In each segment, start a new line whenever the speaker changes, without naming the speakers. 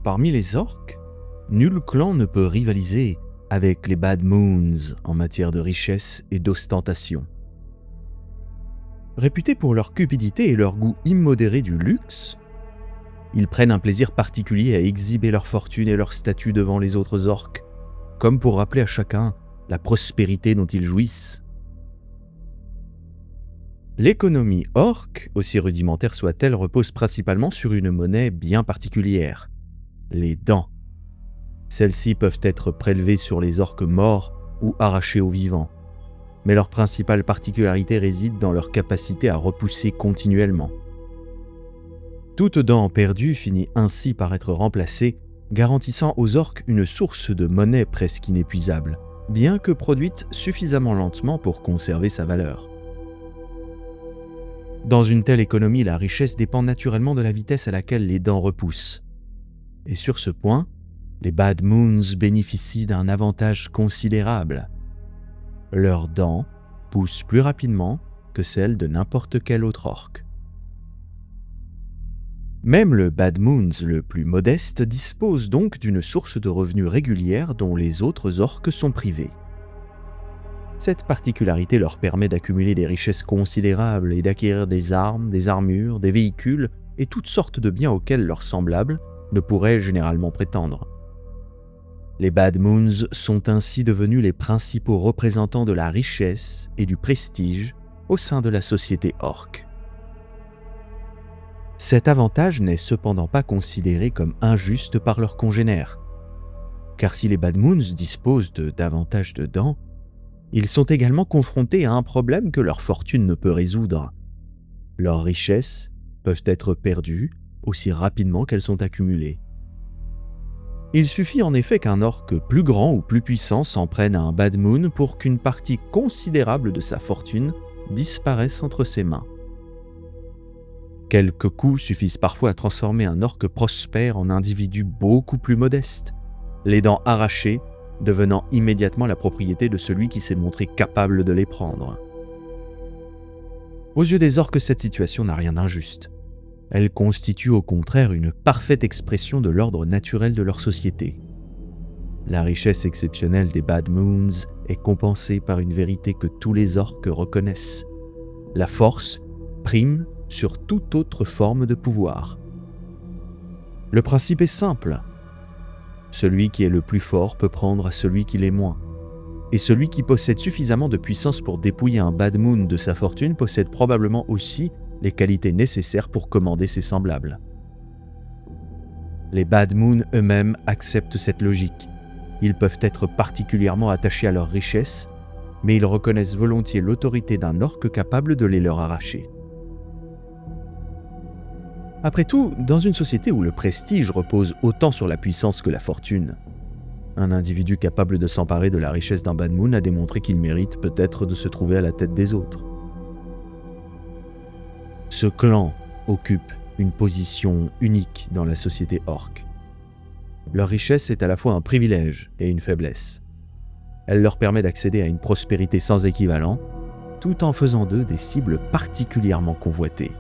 Parmi les orques, nul clan ne peut rivaliser avec les Bad Moons en matière de richesse et d'ostentation. Réputés pour leur cupidité et leur goût immodéré du luxe, ils prennent un plaisir particulier à exhiber leur fortune et leur statut devant les autres orques, comme pour rappeler à chacun la prospérité dont ils jouissent. L'économie orque, aussi rudimentaire soit-elle, repose principalement sur une monnaie bien particulière, les dents. Celles-ci peuvent être prélevées sur les orques morts ou arrachées aux vivants, mais leur principale particularité réside dans leur capacité à repousser continuellement. Toute dent perdue finit ainsi par être remplacée, garantissant aux orques une source de monnaie presque inépuisable, bien que produite suffisamment lentement pour conserver sa valeur. Dans une telle économie, la richesse dépend naturellement de la vitesse à laquelle les dents repoussent. Et sur ce point, les Bad Moons bénéficient d'un avantage considérable. Leurs dents poussent plus rapidement que celles de n'importe quel autre orque. Même le Bad Moons le plus modeste dispose donc d'une source de revenus régulière dont les autres orques sont privés. Cette particularité leur permet d'accumuler des richesses considérables et d'acquérir des armes, des armures, des véhicules et toutes sortes de biens auxquels leurs semblables ne pourraient généralement prétendre. Les Bad Moons sont ainsi devenus les principaux représentants de la richesse et du prestige au sein de la société orque. Cet avantage n'est cependant pas considéré comme injuste par leurs congénères, car si les Bad Moons disposent de davantage de dents, ils sont également confrontés à un problème que leur fortune ne peut résoudre. Leurs richesses peuvent être perdues aussi rapidement qu'elles sont accumulées. Il suffit en effet qu'un orque plus grand ou plus puissant s'en prenne à un Bad Moon pour qu'une partie considérable de sa fortune disparaisse entre ses mains. Quelques coups suffisent parfois à transformer un orque prospère en individu beaucoup plus modeste, les dents arrachées devenant immédiatement la propriété de celui qui s'est montré capable de les prendre. Aux yeux des orques, cette situation n'a rien d'injuste. Elle constitue au contraire une parfaite expression de l'ordre naturel de leur société. La richesse exceptionnelle des Bad Moons est compensée par une vérité que tous les orques reconnaissent. La force prime sur toute autre forme de pouvoir. Le principe est simple. Celui qui est le plus fort peut prendre à celui qui l'est moins. Et celui qui possède suffisamment de puissance pour dépouiller un Bad Moon de sa fortune possède probablement aussi les qualités nécessaires pour commander ses semblables. Les Bad Moon eux-mêmes acceptent cette logique. Ils peuvent être particulièrement attachés à leur richesse, mais ils reconnaissent volontiers l'autorité d'un orque capable de les leur arracher. Après tout, dans une société où le prestige repose autant sur la puissance que la fortune, un individu capable de s'emparer de la richesse d'un Bad Moon a démontré qu'il mérite peut-être de se trouver à la tête des autres. Ce clan occupe une position unique dans la société orque. Leur richesse est à la fois un privilège et une faiblesse. Elle leur permet d'accéder à une prospérité sans équivalent, tout en faisant d'eux des cibles particulièrement convoitées.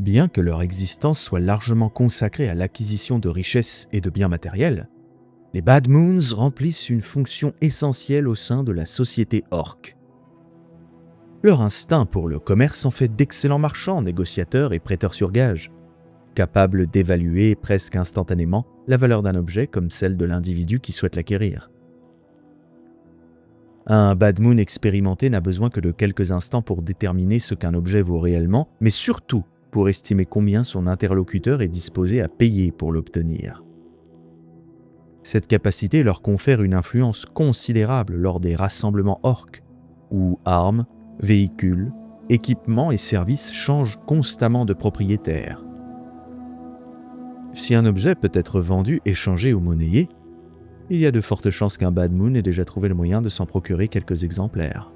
Bien que leur existence soit largement consacrée à l'acquisition de richesses et de biens matériels, les Bad Moons remplissent une fonction essentielle au sein de la société orque. Leur instinct pour le commerce en fait d'excellents marchands, négociateurs et prêteurs sur gage, capables d'évaluer presque instantanément la valeur d'un objet comme celle de l'individu qui souhaite l'acquérir. Un Bad Moon expérimenté n'a besoin que de quelques instants pour déterminer ce qu'un objet vaut réellement, mais surtout pour estimer combien son interlocuteur est disposé à payer pour l'obtenir. Cette capacité leur confère une influence considérable lors des rassemblements orques, où armes, véhicules, équipements et services changent constamment de propriétaire. Si un objet peut être vendu, échangé ou monnayé, il y a de fortes chances qu'un Bad Moon ait déjà trouvé le moyen de s'en procurer quelques exemplaires.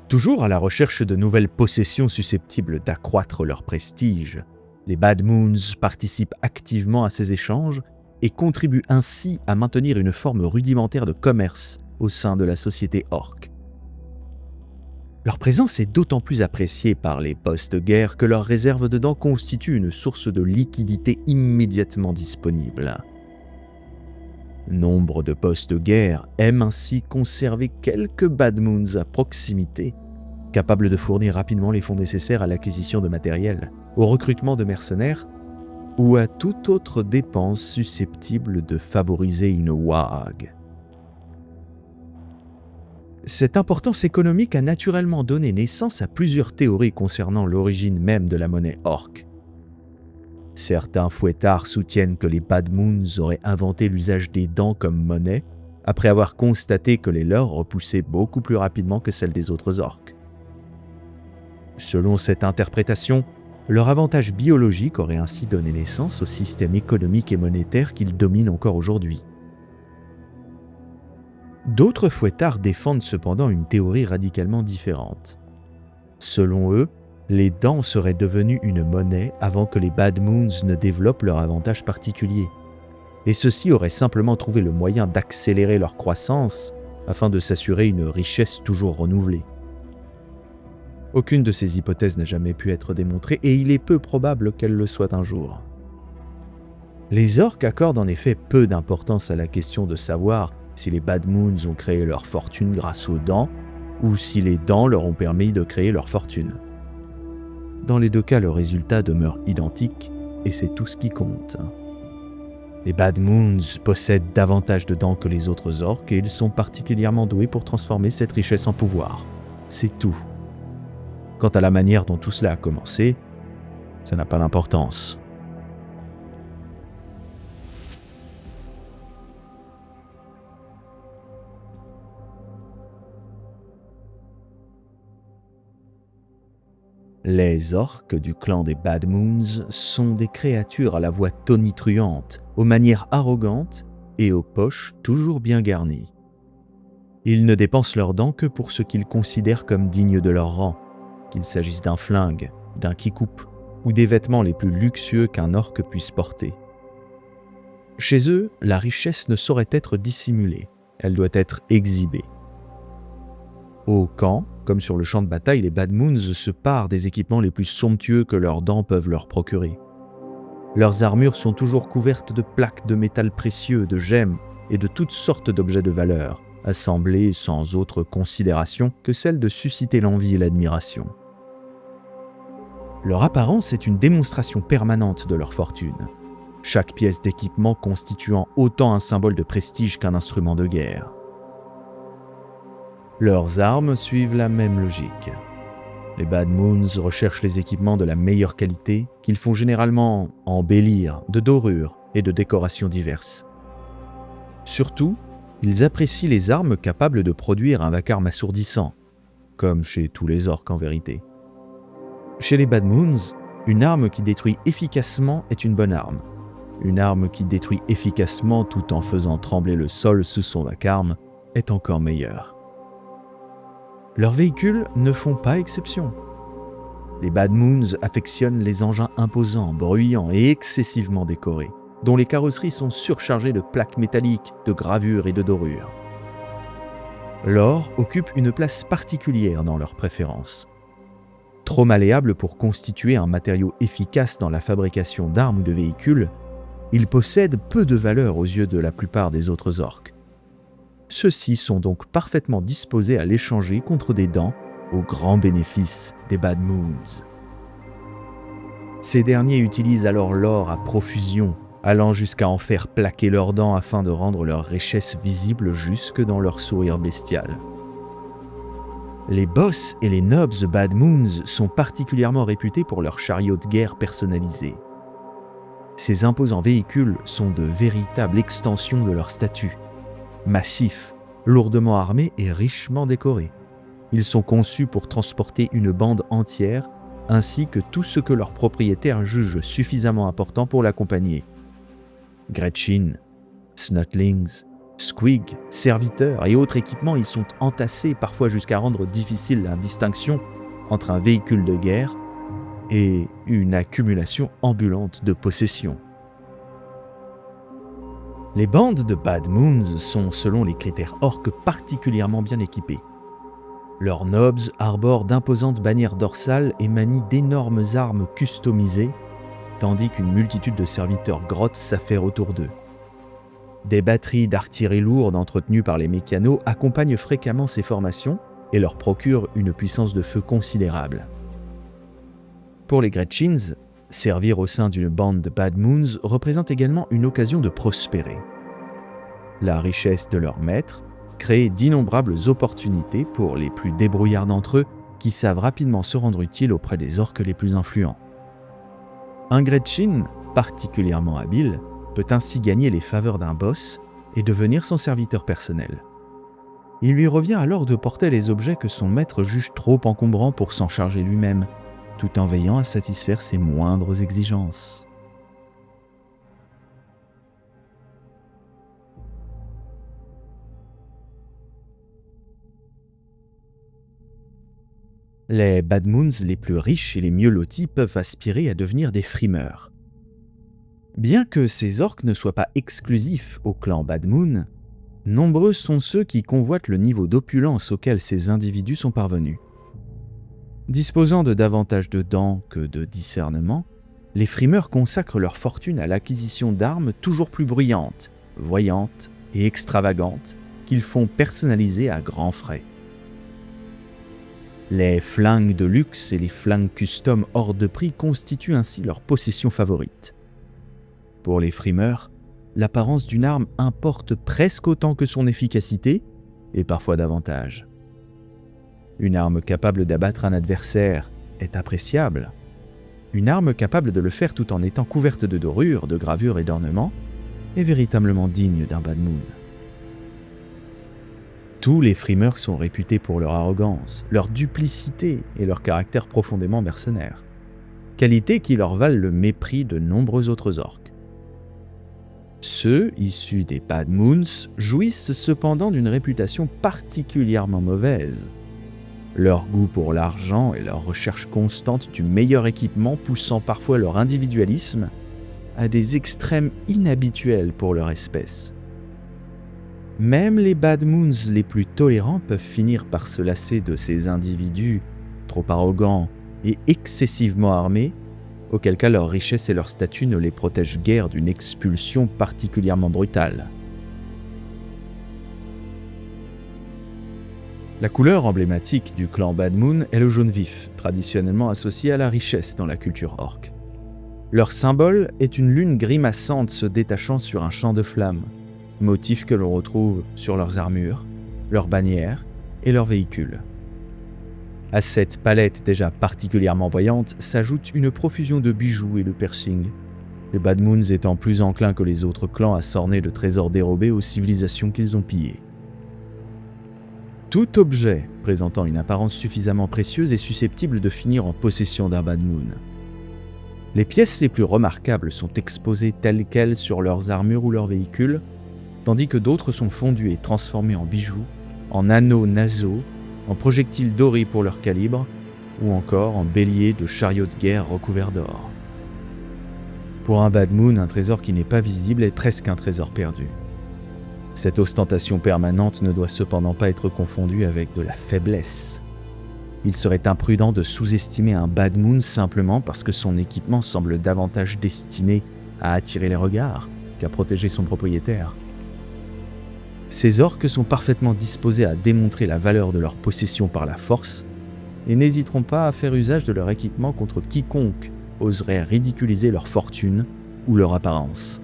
Toujours à la recherche de nouvelles possessions susceptibles d'accroître leur prestige, les Bad Moons participent activement à ces échanges et contribuent ainsi à maintenir une forme rudimentaire de commerce au sein de la société orque. Leur présence est d'autant plus appréciée par les post-guerre que leurs réserves de dents constituent une source de liquidité immédiatement disponible. Nombre de post-guerre aiment ainsi conserver quelques Bad Moons à proximité, capables de fournir rapidement les fonds nécessaires à l'acquisition de matériel, au recrutement de mercenaires ou à toute autre dépense susceptible de favoriser une WAG. Cette importance économique a naturellement donné naissance à plusieurs théories concernant l'origine même de la monnaie orque. Certains fouettards soutiennent que les Bad Moons auraient inventé l'usage des dents comme monnaie après avoir constaté que les leurs repoussaient beaucoup plus rapidement que celles des autres orques. Selon cette interprétation, leur avantage biologique aurait ainsi donné naissance au système économique et monétaire qu'ils dominent encore aujourd'hui. D'autres fouettards défendent cependant une théorie radicalement différente. Selon eux, les dents seraient devenues une monnaie avant que les Bad Moons ne développent leur avantage particulier, et ceux-ci auraient simplement trouvé le moyen d'accélérer leur croissance afin de s'assurer une richesse toujours renouvelée. Aucune de ces hypothèses n'a jamais pu être démontrée et il est peu probable qu'elle le soit un jour. Les orques accordent en effet peu d'importance à la question de savoir si les Bad Moons ont créé leur fortune grâce aux dents ou si les dents leur ont permis de créer leur fortune. Dans les deux cas, le résultat demeure identique et c'est tout ce qui compte. Les Bad Moons possèdent davantage de dents que les autres orques et ils sont particulièrement doués pour transformer cette richesse en pouvoir. C'est tout. Quant à la manière dont tout cela a commencé, ça n'a pas d'importance. Les orques du clan des Bad Moons sont des créatures à la voix tonitruante, aux manières arrogantes et aux poches toujours bien garnies. Ils ne dépensent leurs dents que pour ce qu'ils considèrent comme digne de leur rang, qu'il s'agisse d'un flingue, d'un kikoup ou des vêtements les plus luxueux qu'un orque puisse porter. Chez eux, la richesse ne saurait être dissimulée, elle doit être exhibée. Au camp, comme sur le champ de bataille, les Bad Moons se parent des équipements les plus somptueux que leurs dents peuvent leur procurer. Leurs armures sont toujours couvertes de plaques de métal précieux, de gemmes et de toutes sortes d'objets de valeur, assemblés sans autre considération que celle de susciter l'envie et l'admiration. Leur apparence est une démonstration permanente de leur fortune, chaque pièce d'équipement constituant autant un symbole de prestige qu'un instrument de guerre. Leurs armes suivent la même logique. Les Bad Moons recherchent les équipements de la meilleure qualité qu'ils font généralement embellir de dorures et de décorations diverses. Surtout, ils apprécient les armes capables de produire un vacarme assourdissant, comme chez tous les orques en vérité. Chez les Bad Moons, une arme qui détruit efficacement est une bonne arme. Une arme qui détruit efficacement tout en faisant trembler le sol sous son vacarme est encore meilleure. Leurs véhicules ne font pas exception. Les Bad Moons affectionnent les engins imposants, bruyants et excessivement décorés, dont les carrosseries sont surchargées de plaques métalliques, de gravures et de dorures. L'or occupe une place particulière dans leurs préférences. Trop malléable pour constituer un matériau efficace dans la fabrication d'armes ou de véhicules, il possède peu de valeur aux yeux de la plupart des autres orques. Ceux-ci sont donc parfaitement disposés à l'échanger contre des dents, au grand bénéfice des Bad Moons. Ces derniers utilisent alors l'or à profusion, allant jusqu'à en faire plaquer leurs dents afin de rendre leur richesse visible jusque dans leur sourire bestial. Les boss et les nobs Bad Moons sont particulièrement réputés pour leurs chariots de guerre personnalisés. Ces imposants véhicules sont de véritables extensions de leur statut. Massifs, lourdement armés et richement décorés. Ils sont conçus pour transporter une bande entière ainsi que tout ce que leur propriétaire juge suffisamment important pour l'accompagner. Gretchen, Snotlings, Squig, serviteurs et autres équipements y sont entassés parfois jusqu'à rendre difficile la distinction entre un véhicule de guerre et une accumulation ambulante de possessions. Les bandes de Bad Moons sont, selon les critères orques, particulièrement bien équipées. Leurs nobs arborent d'imposantes bannières dorsales et manient d'énormes armes customisées, tandis qu'une multitude de serviteurs grottes s'affairent autour d'eux. Des batteries d'artillerie lourde entretenues par les mécanos accompagnent fréquemment ces formations et leur procurent une puissance de feu considérable. Pour les Gretchins, servir au sein d'une bande de Bad Moons représente également une occasion de prospérer. La richesse de leurs maîtres crée d'innombrables opportunités pour les plus débrouillards d'entre eux qui savent rapidement se rendre utiles auprès des orques les plus influents. Un Gretchin, particulièrement habile, peut ainsi gagner les faveurs d'un boss et devenir son serviteur personnel. Il lui revient alors de porter les objets que son maître juge trop encombrants pour s'en charger lui-même, tout en veillant à satisfaire ses moindres exigences. Les Bad Moons les plus riches et les mieux lotis peuvent aspirer à devenir des frimeurs. Bien que ces orques ne soient pas exclusifs au clan Bad Moon, nombreux sont ceux qui convoitent le niveau d'opulence auquel ces individus sont parvenus. Disposant de davantage de dents que de discernement, les frimeurs consacrent leur fortune à l'acquisition d'armes toujours plus bruyantes, voyantes et extravagantes qu'ils font personnaliser à grands frais. Les flingues de luxe et les flingues custom hors de prix constituent ainsi leur possession favorite. Pour les frimeurs, l'apparence d'une arme importe presque autant que son efficacité, et parfois davantage. Une arme capable d'abattre un adversaire est appréciable. Une arme capable de le faire tout en étant couverte de dorures, de gravures et d'ornements est véritablement digne d'un Bad Moon. Tous les frimeurs sont réputés pour leur arrogance, leur duplicité et leur caractère profondément mercenaire, qualités qui leur valent le mépris de nombreux autres orques. Ceux issus des Bad Moons jouissent cependant d'une réputation particulièrement mauvaise. Leur goût pour l'argent et leur recherche constante du meilleur équipement poussant parfois leur individualisme à des extrêmes inhabituels pour leur espèce. Même les Bad Moons les plus tolérants peuvent finir par se lasser de ces individus trop arrogants et excessivement armés, auquel cas leur richesse et leur statut ne les protègent guère d'une expulsion particulièrement brutale. La couleur emblématique du clan Bad Moon est le jaune vif, traditionnellement associé à la richesse dans la culture orque. Leur symbole est une lune grimaçante se détachant sur un champ de flammes, motif que l'on retrouve sur leurs armures, leurs bannières et leurs véhicules. À cette palette déjà particulièrement voyante s'ajoute une profusion de bijoux et de piercings, les Bad Moons étant plus enclins que les autres clans à s'orner de trésors dérobés aux civilisations qu'ils ont pillées. Tout objet présentant une apparence suffisamment précieuse est susceptible de finir en possession d'un Bad Moon. Les pièces les plus remarquables sont exposées telles quelles sur leurs armures ou leurs véhicules, tandis que d'autres sont fondues et transformées en bijoux, en anneaux nasaux, en projectiles dorés pour leur calibre, ou encore en béliers de chariots de guerre recouverts d'or. Pour un Bad Moon, un trésor qui n'est pas visible est presque un trésor perdu. Cette ostentation permanente ne doit cependant pas être confondue avec de la faiblesse. Il serait imprudent de sous-estimer un Bad Moon simplement parce que son équipement semble davantage destiné à attirer les regards qu'à protéger son propriétaire. Ces orques sont parfaitement disposés à démontrer la valeur de leur possession par la force et n'hésiteront pas à faire usage de leur équipement contre quiconque oserait ridiculiser leur fortune ou leur apparence.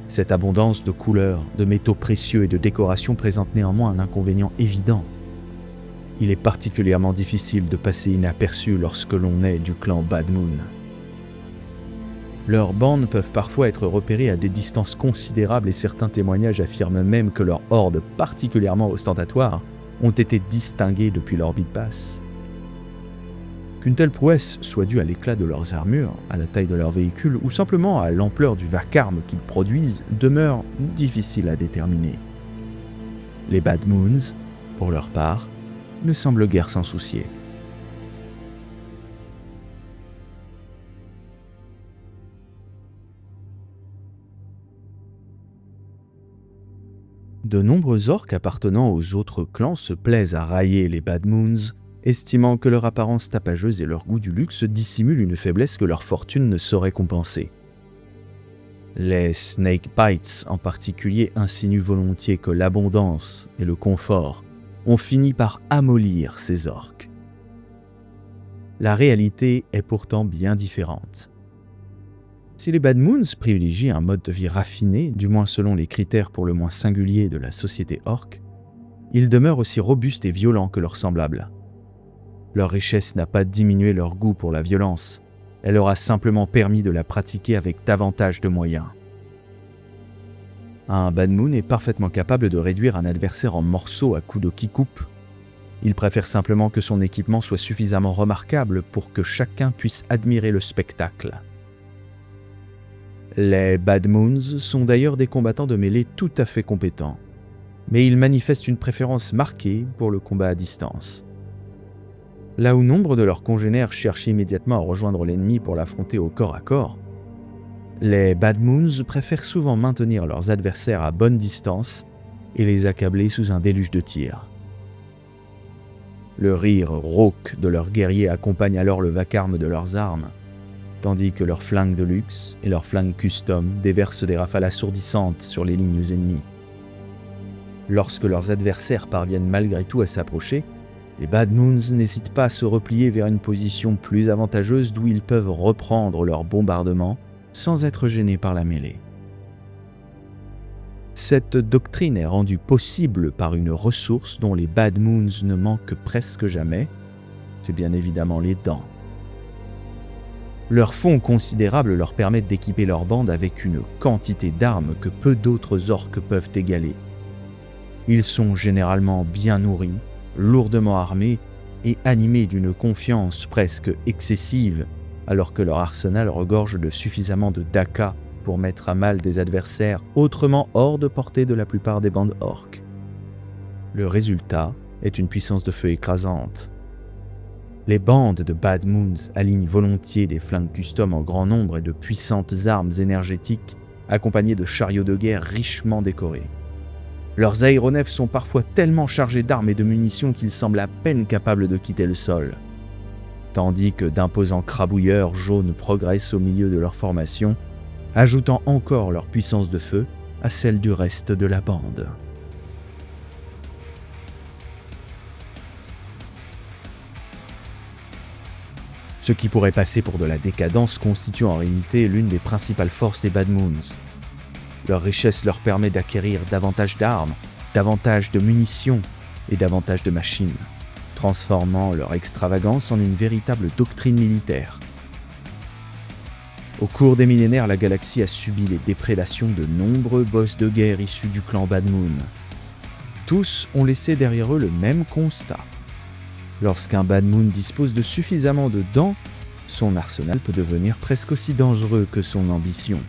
Cette abondance de couleurs, de métaux précieux et de décorations présente néanmoins un inconvénient évident. Il est particulièrement difficile de passer inaperçu lorsque l'on est du clan Bad Moon. Leurs bandes peuvent parfois être repérées à des distances considérables et certains témoignages affirment même que leurs hordes particulièrement ostentatoires ont été distinguées depuis l'orbite basse. Qu'une telle prouesse soit due à l'éclat de leurs armures, à la taille de leurs véhicules ou simplement à l'ampleur du vacarme qu'ils produisent demeure difficile à déterminer. Les Bad Moons, pour leur part, ne semblent guère s'en soucier. De nombreux orques appartenant aux autres clans se plaisent à railler les Bad Moons, estimant que leur apparence tapageuse et leur goût du luxe dissimulent une faiblesse que leur fortune ne saurait compenser. Les Snakebites en particulier insinuent volontiers que l'abondance et le confort ont fini par amollir ces orques. La réalité est pourtant bien différente. Si les Bad Moons privilégient un mode de vie raffiné, du moins selon les critères pour le moins singuliers de la société orque, ils demeurent aussi robustes et violents que leurs semblables. Leur richesse n'a pas diminué leur goût pour la violence, elle leur a simplement permis de la pratiquer avec davantage de moyens. Un Bad Moon est parfaitement capable de réduire un adversaire en morceaux à coups de qui-coupe. Il préfère simplement que son équipement soit suffisamment remarquable pour que chacun puisse admirer le spectacle. Les Bad Moons sont d'ailleurs des combattants de mêlée tout à fait compétents, mais ils manifestent une préférence marquée pour le combat à distance. Là où nombre de leurs congénères cherchent immédiatement à rejoindre l'ennemi pour l'affronter au corps à corps, les Bad Moons préfèrent souvent maintenir leurs adversaires à bonne distance et les accabler sous un déluge de tirs. Le rire rauque de leurs guerriers accompagne alors le vacarme de leurs armes, tandis que leurs flingues de luxe et leurs flingues custom déversent des rafales assourdissantes sur les lignes ennemies. Lorsque leurs adversaires parviennent malgré tout à s'approcher, les Bad Moons n'hésitent pas à se replier vers une position plus avantageuse d'où ils peuvent reprendre leur bombardement sans être gênés par la mêlée. Cette doctrine est rendue possible par une ressource dont les Bad Moons ne manquent presque jamais, c'est bien évidemment les dents. Leurs fonds considérables leur permettent d'équiper leur bande avec une quantité d'armes que peu d'autres orques peuvent égaler. Ils sont généralement bien nourris, lourdement armés et animés d'une confiance presque excessive, alors que leur arsenal regorge de suffisamment de daka pour mettre à mal des adversaires autrement hors de portée de la plupart des bandes orques. Le résultat est une puissance de feu écrasante. Les bandes de Bad Moons alignent volontiers des flingues custom en grand nombre et de puissantes armes énergétiques accompagnées de chariots de guerre richement décorés. Leurs aéronefs sont parfois tellement chargés d'armes et de munitions qu'ils semblent à peine capables de quitter le sol, tandis que d'imposants crabouilleurs jaunes progressent au milieu de leur formation, ajoutant encore leur puissance de feu à celle du reste de la bande. Ce qui pourrait passer pour de la décadence constitue en réalité l'une des principales forces des Bad Moons. Leur richesse leur permet d'acquérir davantage d'armes, davantage de munitions et davantage de machines, transformant leur extravagance en une véritable doctrine militaire. Au cours des millénaires, la galaxie a subi les déprédations de nombreux boss de guerre issus du clan Bad Moon. Tous ont laissé derrière eux le même constat. Lorsqu'un Bad Moon dispose de suffisamment de dents, son arsenal peut devenir presque aussi dangereux que son ambition.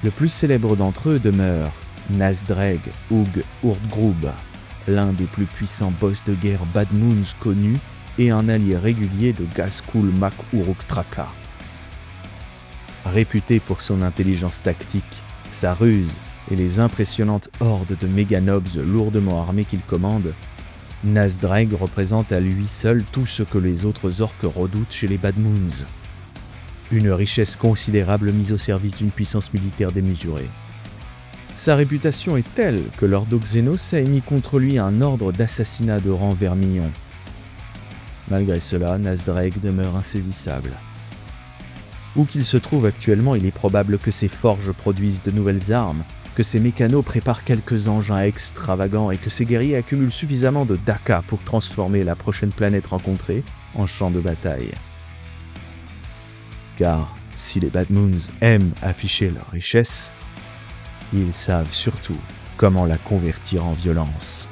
Le plus célèbre d'entre eux demeure Nazdreg Ug Urdgrub, l'un des plus puissants boss de guerre Bad Moons connus et un allié régulier de Ghazghkull Mak Uruk Traka. Réputé pour son intelligence tactique, sa ruse et les impressionnantes hordes de méganobs lourdement armés qu'il commande, Nazdreg représente à lui seul tout ce que les autres orques redoutent chez les Bad Moons. Une richesse considérable mise au service d'une puissance militaire démesurée. Sa réputation est telle que Lord Oxenos a émis contre lui un ordre d'assassinat de rang vermillon. Malgré cela, Nazdreg demeure insaisissable. Où qu'il se trouve actuellement, il est probable que ses forges produisent de nouvelles armes, que ses mécanos préparent quelques engins extravagants et que ses guerriers accumulent suffisamment de daka pour transformer la prochaine planète rencontrée en champ de bataille. Car si les Bad Moons aiment afficher leur richesse, ils savent surtout comment la convertir en violence.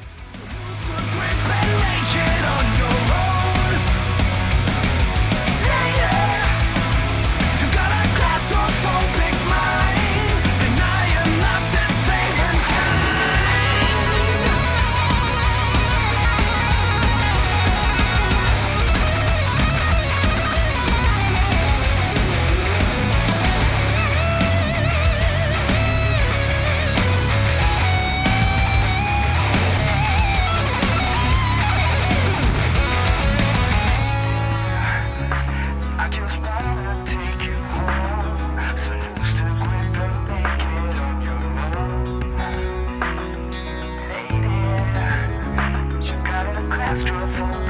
claustrophobe.